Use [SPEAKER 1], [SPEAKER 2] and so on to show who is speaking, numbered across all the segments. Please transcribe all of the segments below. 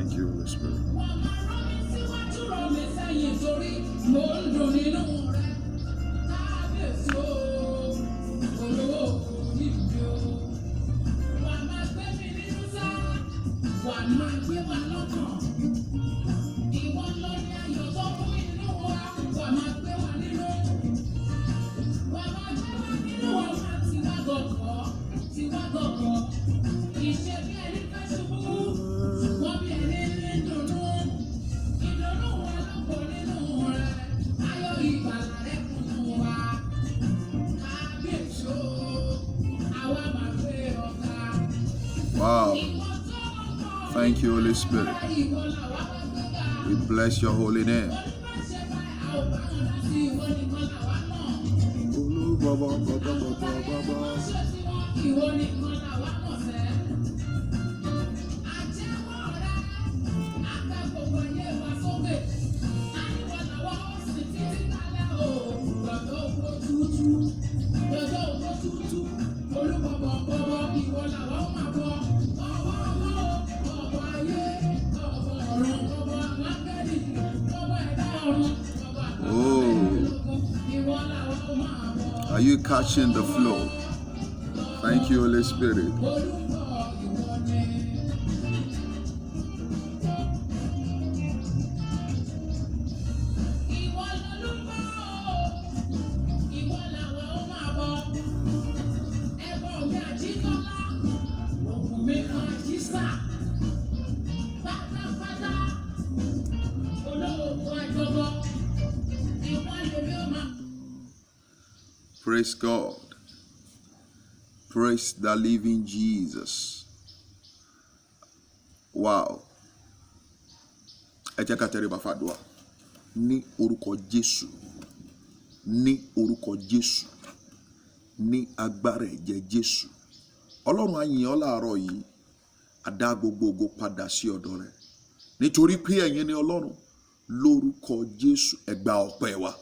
[SPEAKER 1] Thank you, Holy Spirit. Wow. Thank you, Holy Spirit. We bless your holy name. Are you catching the flow? Thank you, Holy Spirit. Praise God. Praise the living Jesus. Wow. Ẹ jẹ́ ká tẹríba fàdúà. Ní orúkọ Jésù. Ní orúkọ Jésù. Ní agbára ẹ̀jẹ̀ Jésù. Ọlọ́run a yìn ọ́ láàárọ̀ yìí. A dá gbogbo ògo padà sí ọ̀dọ̀ rẹ̀. Nítorí pé ẹ̀yin ni Ọlọ́run. Lórúkọ Jésù ẹ gba ọpẹ́ wa.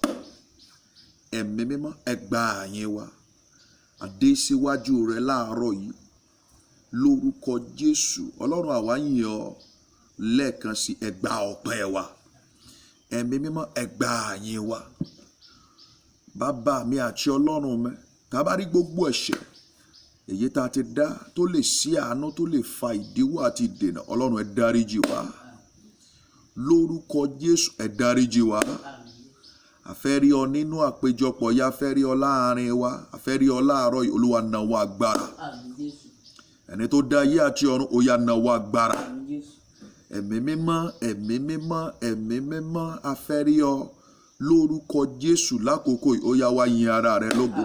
[SPEAKER 1] Ẹ̀mí mímọ́ ẹ gba àyìn wa. Adé síwájú rẹ láàárọ̀ yìí. Lórúkọ Jésù. Ọlọ́run àwa yìn ọ́ lẹ́ẹ̀kan sí ẹ gba ọpẹ́ wa. Ẹ̀mí mímọ́ ẹ gba àyìn wa. Bàbá mi àti Ọlọ́run mi, tá bá rí gbogbo ẹ̀ṣẹ̀ èyí tá ti dá tó lè sí àánú tó lè fa ìdíwọ́ àti ìdènà, Ọlọ́run ẹ dáríjì wá. Lórúkọ Jésù ẹ dáríjì wá. A fẹ́ rí ọ nínú àpéjọpọ̀ yá, a fẹ́ rí ọ láàrin wa, a fẹ́ rí ọ láàárọ̀ yìí. Olúwa nawọ́ agbára. Ẹni tó dá ayé àti ọ̀run, ó yá nawọ́ agbára. Ẹ̀mí mímọ́, ẹ̀mí mímọ́, ẹ̀mí mímọ́, a fẹ́ rí ọ lórúkọ Jésù lákòókò yìí. Ó yá wá yin ara rẹ lógo.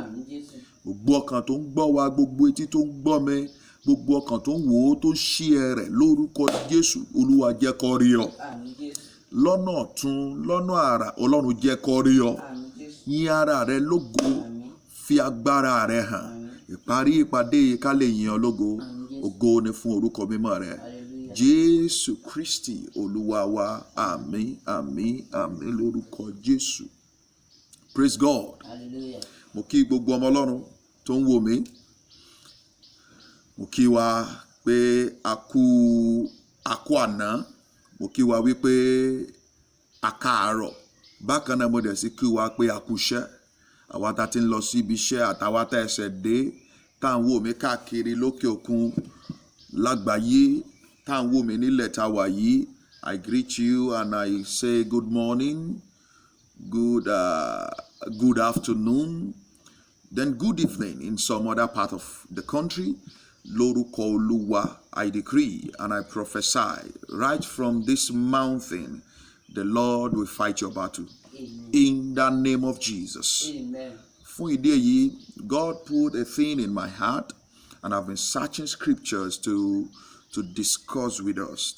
[SPEAKER 1] Gbogbo ọkàn tó ń gbọ́ wa, gbogbo etí tó ń gbọ́ mi, gbogbo ọkàn tó ń wò ó tó ń ṣí ẹ rẹ̀ lórúkọ Jésù. Olúwa jẹ́ kó rí ọ. Lọ́nà ọ̀tun, lọ́nà àrà, Ọlọ́run jẹ́ kó rí ọ. Yin ara rẹ lógo, fi agbára rẹ hàn. Ìparí ìpàdé yìí ká lè yin ọ lógo. Ògo ni fún orúkọ mímọ́ rẹ. Jésù Kristi Olúwa wa. Àmín, àmín, àmín lórúkọ Jésù. Praise God.
[SPEAKER 2] Hallelujah.
[SPEAKER 1] Mo kí gbogbo ọmọ Ọlọ́run tó ń wò mí. Mo kí wa pé a kú àná. Mo kí wa wípé a káàárọ̀. Bákan náà mo dẹ̀ sí kí wa pé a kú iṣẹ́. Àwa tá ti ń lọ sí ibi iṣẹ́ àtàwa tá ẹsẹ̀ dé tá ń wò mí káàkiri lókè òkun lágbàáyé tá ń wò mí nílẹ̀ tá wà yìí. I greet you and I say good morning, good afternoon, then good evening in some other part of the country. Lórúkọ Olúwa, I decree and I prophesy right from this mountain, the Lord will fight your battle.
[SPEAKER 2] Amen.
[SPEAKER 1] In the name of Jesus.
[SPEAKER 2] Amen.
[SPEAKER 1] Fún ìdí èyí, God put a thing in my heart and I've been searching scriptures to discuss with us.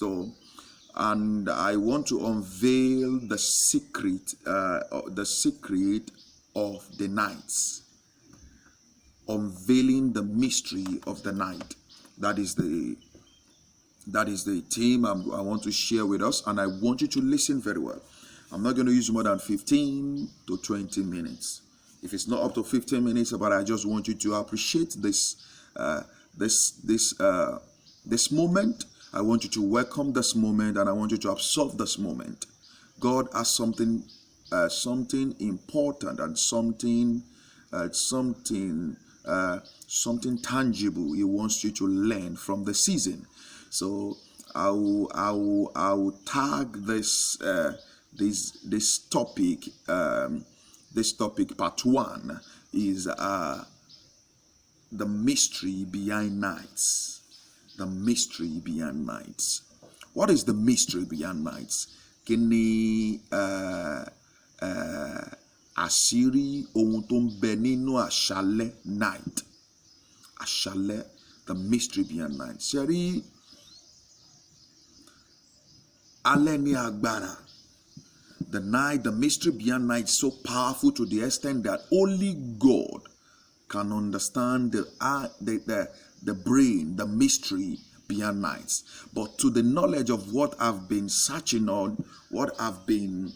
[SPEAKER 1] And I want to unveil the secret of the nights. Unveiling the mystery of the night. That is the theme I want to share with us, and I want you to listen very well. I'm not going to use more than 15 to 20 minutes. If it's not up to 15 minutes, but I just want you to appreciate this moment I want you to welcome this moment, and I want you to absorb this moment. God has something important and something tangible He wants you to learn from the season. So I will tag this topic. This topic, part 1, is the mystery behind nights. The mystery behind nights. What is the mystery behind nights? Kini àṣírí ohun tó ń bẹ nínú àṣálẹ́, night. Àṣálẹ́, the mystery behind night. Ṣé rí alẹ́ ní agbára. The night, the mystery behind night is so powerful to the extent that only God can understand the brain, the mystery behind nights. But to the knowledge of what I've been searching on, what I've been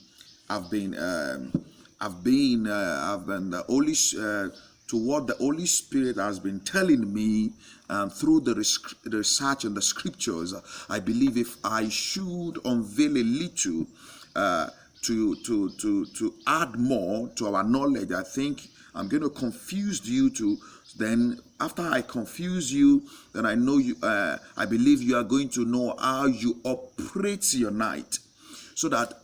[SPEAKER 1] to what the Holy Spirit has been telling me, and through the research in the scriptures, I believe if I should unveil a little to add more to our knowledge, I think I'm going to confuse you to. Then after I confuse you, then I know you. I believe you are going to know how you operate your night, so that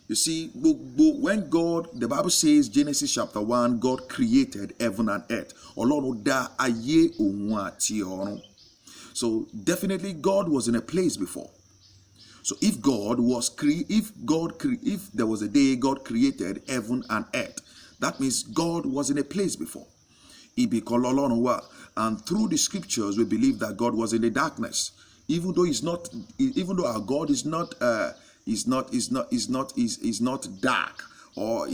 [SPEAKER 1] you see, when God, the Bible says, Genesis chapter 1, God created heaven and earth. So definitely God was in a place before. So if there was a day God created heaven and earth, that means God was in a place before. And through the scriptures, we believe that God was in the darkness. Even though our God is not dark, or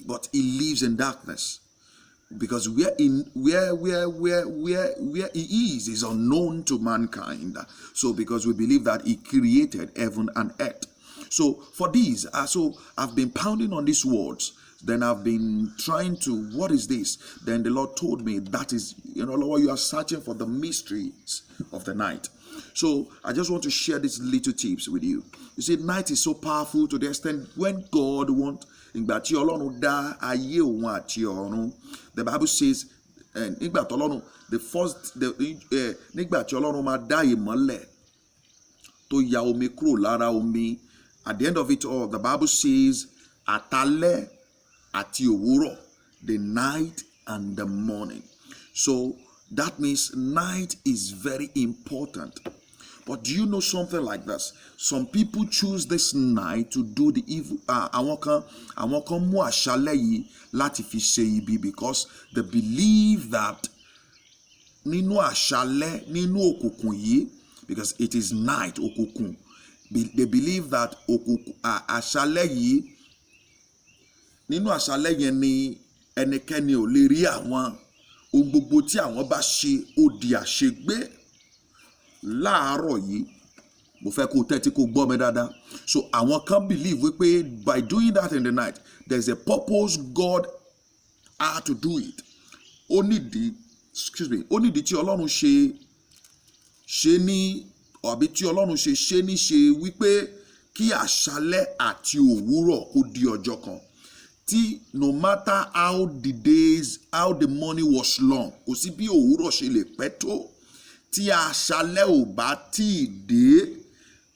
[SPEAKER 1] but He lives in darkness. Because where He is unknown to mankind. So because we believe that He created heaven and earth. So for these, so I've been pounding on these words. Then I've been trying to, what is this? Then the Lord told me, that is, Lord, you are searching for the mysteries of the night. So I just want to share these little tips with you. You see, night is so powerful to the extent when God wants. The Bible says, at the end of it all, the Bible says, Atale ati òwúrọ̀, the night and the morning. So that means night is very important. But do you know something like this? Some people choose this night to do the evil. Àwọn kan mú àṣálẹ́ yìí láti fi ṣe ibi, because they believe that nínú àṣálẹ́, nínú òkùnkùn yìí, because it is night, òkùnkùn. They believe that àṣálẹ́ yìí, nínú àṣálẹ́ yẹn ni ẹnikẹ́ni ò lè rí àwọn. Ohun gbogbo tí àwọn bá ṣe ó di àṣegbé. Láàárọ̀ yìí, mo fẹ́ kó tẹ́tí kó gbọ́ mi dáadáa. So àwọn kan believe wípé by doing that in the night, there's a purpose God had to do it. Ó nídìí tí Ọlọ́run ṣe ní, àbí tí Ọlọ́run ṣe ní ṣe wípé kí àṣálẹ́ àti òwúrọ̀ kó di ọjọ́ kan. Tí no matter how the morning was long, kò sí bí òwúrọ̀ ṣe lè pẹ́ tó. Tí àṣálẹ́ ò bá tí ì dé,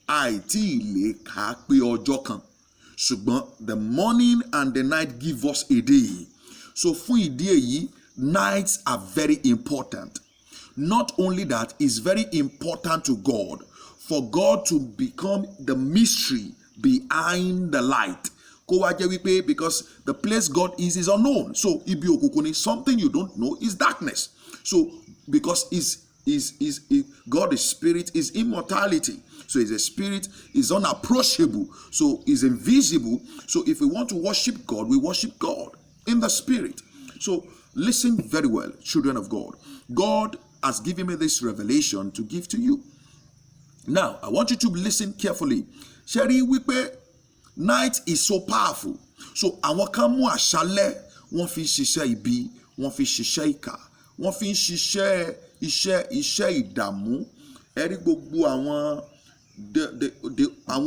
[SPEAKER 1] àìtí lè kà pé ọjọ́ kan. Ṣùgbọ́n the morning and the night give us a day. So fún ìdí èyí, nights are very important. Not only that, it's very important to God, for God to become the mystery behind the light. Kó wá jẹ́ wípé, because the place God is unknown. So ibi òkùnkùn ni, something you don't know is darkness. So because God is spirit, is immortality. So He's a spirit, is unapproachable, so is invisible. So if we want to worship God, we worship God in the spirit. So listen very well, children of God. God has given me this revelation to give to you. Now, I want you to listen carefully. Sherry wípé night is so powerful. So àwọn kan mú àṣálẹ́, wọ́n fi ṣiṣẹ́ ibi, wọ́n fi ṣiṣẹ́ ìkà. wọ́n fi ń iṣẹ́ ìdààmú. Ẹ rí gbogbo àwọn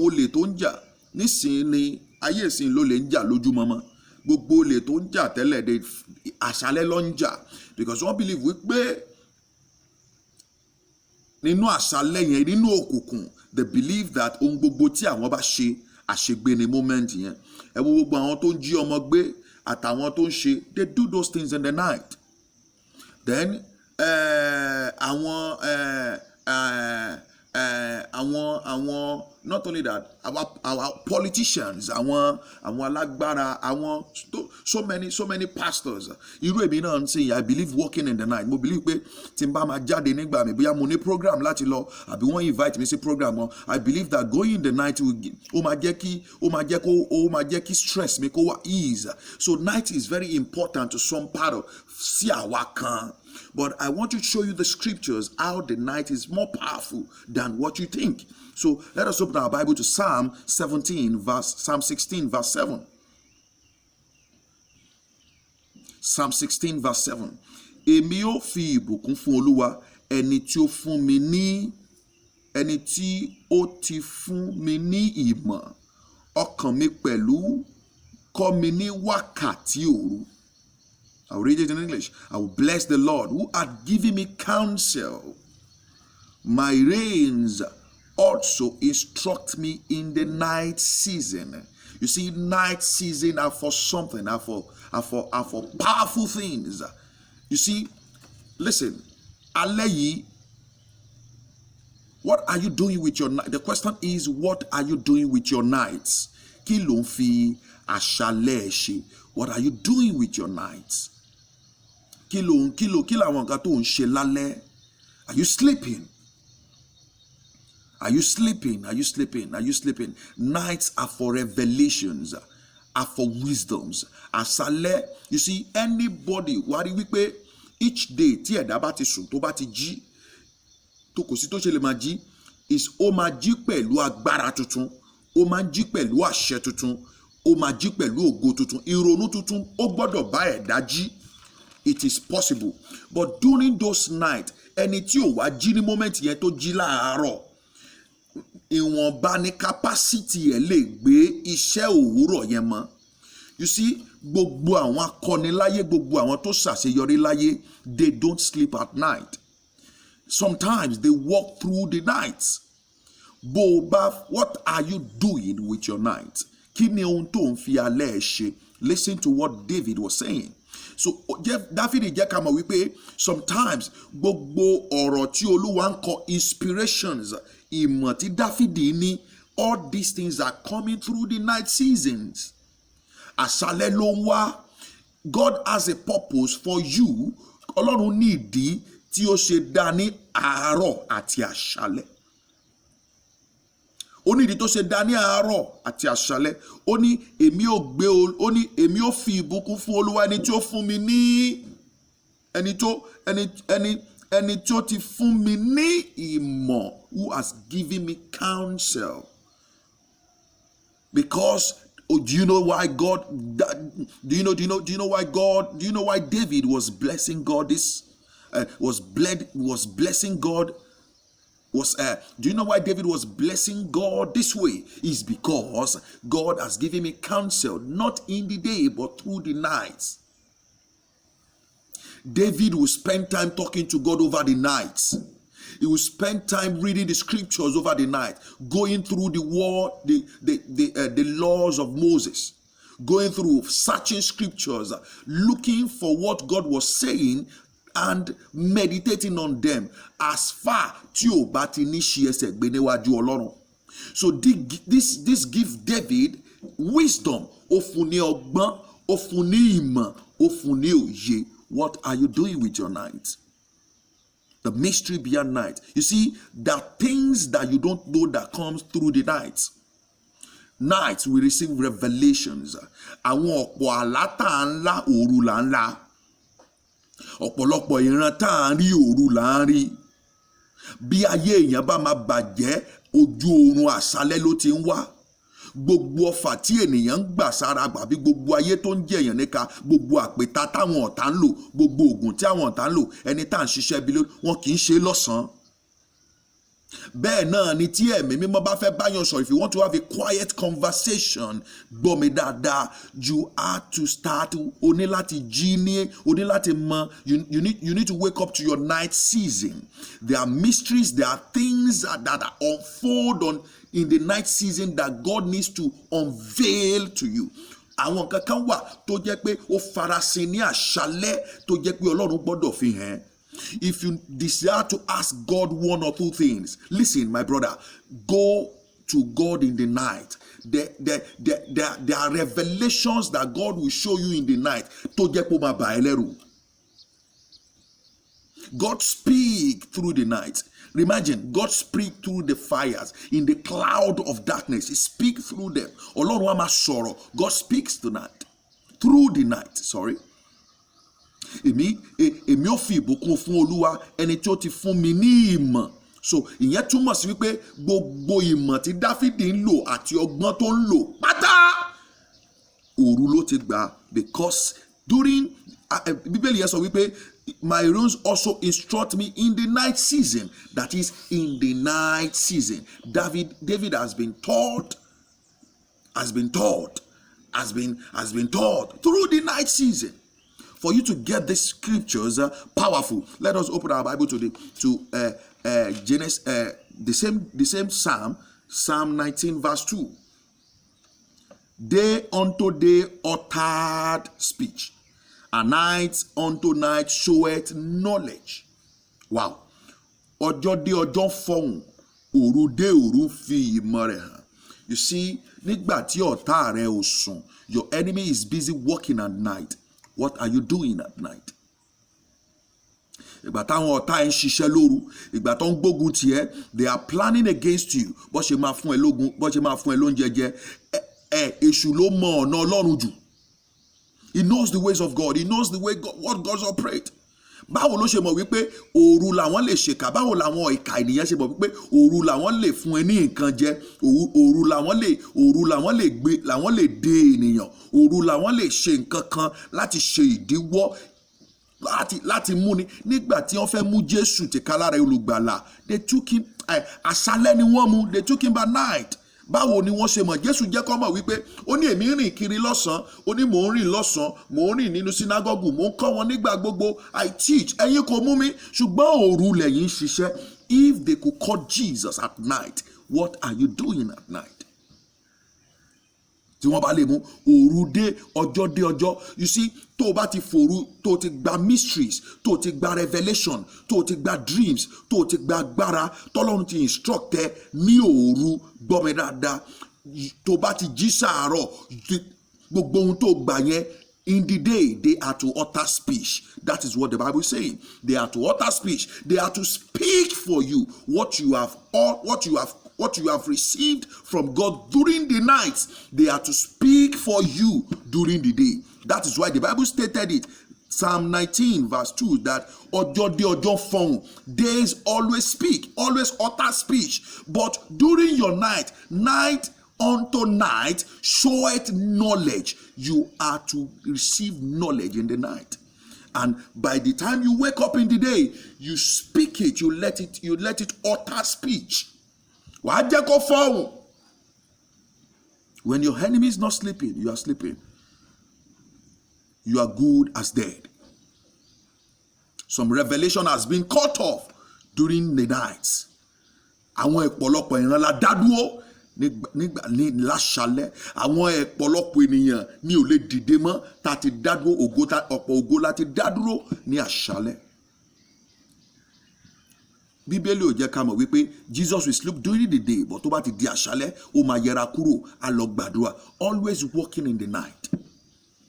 [SPEAKER 1] olè tó ń jà nísìnyí ni ayé ìsìn ló lè ń jà lójúmọmọ. Gbogbo olè tó ń jà tẹ́lẹ̀ àṣálẹ́ ló ń jà because wọ́n believe wípé nínú àṣálẹ́ yẹn, nínú òkùnkùn, they believe that ohun gbogbo tí àwọn bá ṣe àṣegbé ní moment yẹn. Ẹ wo gbogbo àwọn tó ń jí ọmọ gbé àtàwọn tó ń ṣe, they do those things in the night. Then àwọn not only that, our politicians, àwọn alágbára, so many pastors. Irú èmi náà ń sìn, I believe working in the night. Mo believe pé tí n bá máa jáde nígbà mi, bóyá mo ní program láti lọ àbí wọ́n invite mi sí program wọn, I believe that going in the night ó máa jẹ́ kí stress mi kó wá ease. So night is very important to some part of sí àwa kan. But I want to show you the scriptures, how the night is more powerful than what you think. So let us open our Bible to Psalm 16, verse 7. Psalm 16, verse 7. Èmi ó fi ìbùkún fún Olúwa, ẹni tí ó ti fún mi ní ìmọ̀, ọkàn mi pẹ̀lú kọ́ mi ní wákàtí òru. I'll read it in English. I will bless the Lord who had given me counsel. My reins also instruct me in the night season. You see, night season are for something, are for powerful things. You see, listen, alẹ́ yìí, what are you doing with your night? The question is, what are you doing with your nights? Kí ló ń fi àṣálẹ́ ṣe? What are you doing with your nights? Kí làwọn nǹkan tó ń ṣe lálẹ́? Are you sleeping? Are you sleeping? Are you sleeping? Are you sleeping? Nights are for revelations, are for wisdoms. Àṣálẹ́, you see, anybody, wá rí wípé each day tí ẹ̀dá bá ti sùn, tó bá ti jí, tó kò sí tó ṣe lè máa jí, is ó máa jí pẹ̀lú agbára tuntun, ó máa jí pẹ̀lú àṣẹ tuntun, ó máa jí pẹ̀lú ògo tuntun, ìrònú tuntun, ó gbọ́dọ̀ bá ẹ̀dá jí. It is possible. But during those nights, ẹni tí ò wá jí ní moment yẹn tó jí láàárọ̀, ìwọ̀nba ní capacity ẹ̀ lè gbé iṣẹ́ òwúrọ̀ yẹn mọ́. You see, gbogbo àwọn akọni láyé, gbogbo àwọn tó ṣàṣeyọrí láyé, they don't sleep at night. Sometimes they walk through the night. What are you doing with your night? Kí ni ohun tó ń fi alẹ́ ṣe? Listen to what David was saying. So Dáfídì jẹ́ ká mọ̀ wípé sometimes gbogbo ọ̀rọ̀ tí Olúwa ń kọ, inspirations, ìmọ̀ tí Dáfídì ní, all these things are coming through the night seasons. Àṣálẹ́ ló ń wá. God has a purpose for you. Ọlọ́run ní ìdí tí ó ṣe dá ní àárọ̀ àti àṣálẹ́. Ó ní ìdí tó ṣe dá ní àárọ̀ àti àṣálẹ́. Ó ní èmi ó fi ìbùkún fún Olúwa, ẹni tí ó fún mi ní ẹni tí ó ti fún mi ní ìmọ̀, who has given me counsel. Because do you know why David was blessing God do you know why David was blessing God this way? Is because God has given me counsel, not in the day, but through the nights. David will spend time talking to God over the nights. He will spend time reading the scriptures over the night, going through the laws of Moses, going through searching scriptures, looking for what God was saying and meditating on them as far tí ó bá ti ní ṣe ẹsẹ̀ gbé níwájú Ọlọ́run. So this gives David wisdom. Ó fún ní ọgbọ́n, ó fún ní ìmọ̀, ó fún ní òye. What are you doing with your night? The mystery beyond night. You see, there are things that you don't know that comes through the night. Nights we receive revelations. Àwọn ọ̀pọ̀ àlá tá à ń lá, òru là ń lá. Ọ̀pọ̀lọpọ̀ ìran tá à ń rí, òru là ń rí. Bí ayé èèyàn bá máa bàjẹ́, ojú oorun àṣálẹ́ ló ti ń wá. gbogbo ọfà tí ènìyàn ń gbà sára àbí gbogbo ayé tó ń jẹ èèyàn níka, gbogbo àpèta táwọn ọ̀tá ń lò, gbogbo ògùn tí àwọn ọ̀tá ń lò, ẹni tá à ń ṣiṣẹ́ bí wọn kì í ṣe lọ́sàn-án. Bẹ́ẹ̀ náà ni tí ẹ̀mí mímọ́ bá fẹ́ báyọ̀ sọ̀rọ̀, if you want to have a quiet conversation, gbọ́ mi dáadáa, you have to start, o ní láti jí ní, o ní láti mọ, you need to wake up to your night season. There are mysteries, there are things that unfold in the night season that God needs to unveil to you. Àwọn nǹkan kan wà tó jẹ́ pé ó farasin ní àṣálẹ́ tó jẹ́ pé Ọlọ́run gbọ́dọ̀ fi hàn. If you desire to ask God one or two things, listen, my brother, go to God in the night. There are revelations that God will show you in the night. Tó jẹ́ pé ó máa bà ẹ́ lẹ́rù. God speak through the night. Imagine, God speak through the fires, in the cloud of darkness. He speak through them. Ọlọ́run á máa sọ̀rọ̀. God speaks tonight. Through the night, sorry. Èmi ò fi ìbùkún fún Olúwa ẹni tí ó ti fún mi ní ìmọ̀. So ìyẹn túmọ̀ sí wípé gbogbo ìmọ̀ tí Dáfídì ń lò àti ọgbọ́n tó ń lò pátá òru ló ti gbà, because during Bíbélì yẹn sọ wípé my runes also instruct me in the night season. That is, in the night season. David has been taught through the night season. For you to get these scriptures powerful, let us open our Bible to Genesis, the same Psalm 19 verse 2. Day unto day uttered speech, and night unto night showeth knowledge. Wow. Ọjọ́ dé ọjọ́ fọhùn, òru dé òru fi ìmọ̀ rẹ̀ hàn. You see, nígbà tí ọ̀tá rẹ ò sùn, your enemy is busy working at night. What are you doing at night? Ìgbà táwọn ọ̀tá ẹ̀ ń ṣiṣẹ́ lóru, ìgbà tó ń gbógun tiẹ̀, they are planning against you. Bó ṣe máa fún ẹ lógun, bó ṣe máa fún ẹ lóúnjẹ jẹ. Èṣù ló mọ ọ̀nà Ọlọ́run jù. He knows the ways of God. He knows the way what God operate. Báwo ló ṣe mọ̀ wípé òru làwọn lè ṣèkà? Báwo làwọn ìkà ènìyàn ṣe mọ̀ wípé òru làwọn lè fún ẹ ní nǹkan jẹ? Òru làwọn lè dè ènìyàn. Òru làwọn lè ṣe nǹkan kan láti ṣe ìdíwọ́ láti múni. Nígbà tí wọ́n fẹ́ mú Jésù tìkálára olùgbàlà, they took him, àṣálẹ́ ni wọ́n mú, they took him by night. Báwo ni wọ́n ṣe mọ̀? Jésù jẹ́ kó mọ̀ wípé ó ní èmi rìn kiri lọ́sàn-án, ó ní mò ń rìn lọ́sàn-án, mò ń rìn nínú sínágọ́gù, mò ń kọ́ wọn nígbà gbogbo, I teach, ẹ̀yin kò mú mi, ṣùgbọ́n òru lẹ̀yin ṣiṣẹ́. If they could call Jesus at night, what are you doing at night? Tí wọ́n bá lè mú òru dé ọjọ́, you see, tó o bá ti fòru, tó o ti gba mysteries, tó o ti gba revelation, tó o ti gba dreams, tó o ti gba agbára, tọ́lọ́run ti instruct ẹ ní òru, gbọ́ mi dáadáa, tó o bá ti jí sàárọ̀, gbogbo ohun tó gbà yẹn, in the day, they are to utter speech. That is what the Bible is saying. They are to utter speech. They are to speak for you what you have received from God during the night. They are to speak for you during the day. That is why the Bible stated it, Psalm 19 verse 2, that ọjọ́ dé ọjọ́ fọhùn, days always speak, always utter speech. But during your night unto night showeth knowledge. You are to receive knowledge in the night. And by the time you wake up in the day, you speak it, you let it utter speech. Wàá jẹ́ kó fọhùn. When your enemy is not sleeping, you are sleeping. You are good as dead. Some revelation has been cut off during the nights. Àwọn ọ̀pọ̀lọpọ̀ ìran la dá dúró ní láṣálẹ́. Àwọn ọ̀pọ̀lọpọ̀ ènìyàn ní ò lè dìde mọ́, tá ti dá dúró, ọ̀pọ̀ ògo láti dá dúró ní àṣálẹ́. Bíbélì ò jẹ́ ká mọ̀ wípé Jesus will sleep during the day, but tó bá ti di àṣálẹ́, ó máa yẹra kúrò, á lọ gbàdúrà. Always working in the night,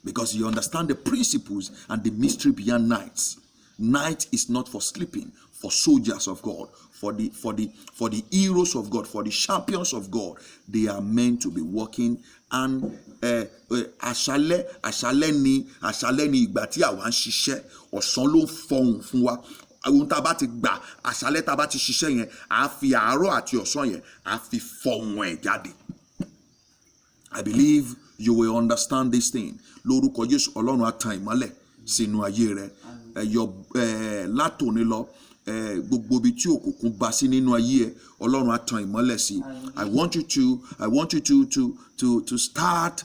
[SPEAKER 1] because you understand the principles and the mystery beyond nights. Night is not for sleeping, for soldiers of God, for the heroes of God, for the champions of God. They are meant to be working. And àṣálẹ́ ni ìgbà tí àwa ń ṣiṣẹ́, ọ̀sán ló ń fọhùn fún wa. Ohun tá a bá ti gbà, àṣálẹ́ tá a bá ti ṣiṣẹ́ yẹn, à á fi àárọ̀ àti ọ̀sán yẹn, à á fi fọhùn ẹ̀ jáde. I believe you will understand this thing. Lórúkọ Jésù, Ọlọ́run á tan ìmọ́lẹ̀ sínú ayé rẹ. Látòní lọ, gbogbo ibi tí òkùnkùn bá sí nínú ayé ẹ, Ọlọ́run á tan ìmọ́lẹ̀ sí. I want you to start.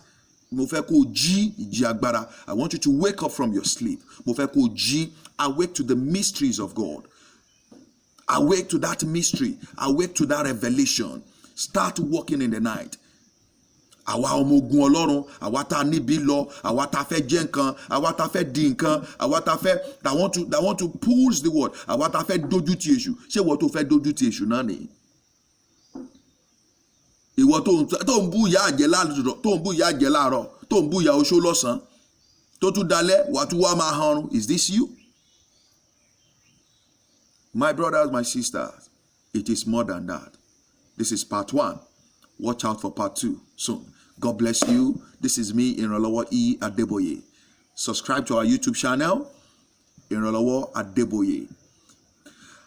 [SPEAKER 1] Mo fẹ́ kó jí ìjí agbára. I want you to wake up from your sleep. Mo fẹ́ kó jí, awake to the mysteries of God. Awake to that mystery. Awake to that revelation. Start walking in the night. Àwa ọmọ ogun Ọlọ́run, àwa tá níbi lọ, àwa tá fẹ́ jẹ́ nǹkan, àwa tá fẹ́ di nǹkan, àwa tá fẹ́ that want to push the word, àwa tá fẹ́ dojú ti èṣù. Ṣé ìwọ tó fẹ́ dojú ti èṣù náà nìyí? Ìwọ tó ń bú ìyá àjẹ́ láàárọ̀, tó ń bú ìyá àjẹ́ láàárọ̀, tó ń bú ìyá oṣó lọ́sàn-án, tó tún dalẹ̀ wà tún wá máa hanrun. Is this you? My brothers, my sisters, it is more than that. This is part 1. Watch out for part 2 soon. God bless you. This is me, Ìrànlọ́wọ́ E. Adeboye. Subscribe to our YouTube channel, Ìrànlọ́wọ́ Adeboye.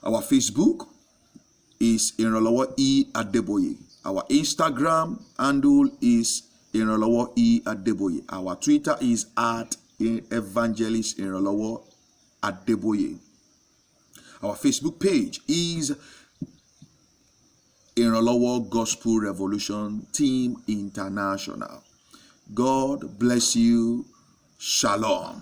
[SPEAKER 1] Our Facebook is Ìrànlọ́wọ́ E. Adeboye. Our Instagram handle is Ìrànlọ́wọ́ E. Adeboye. Our Twitter is @Evangelist Ìrànlọ́wọ́ Adeboye. Our Facebook page is Ìrànlọ́wọ́ Gospel Revolution Team International. God bless you. Shalom.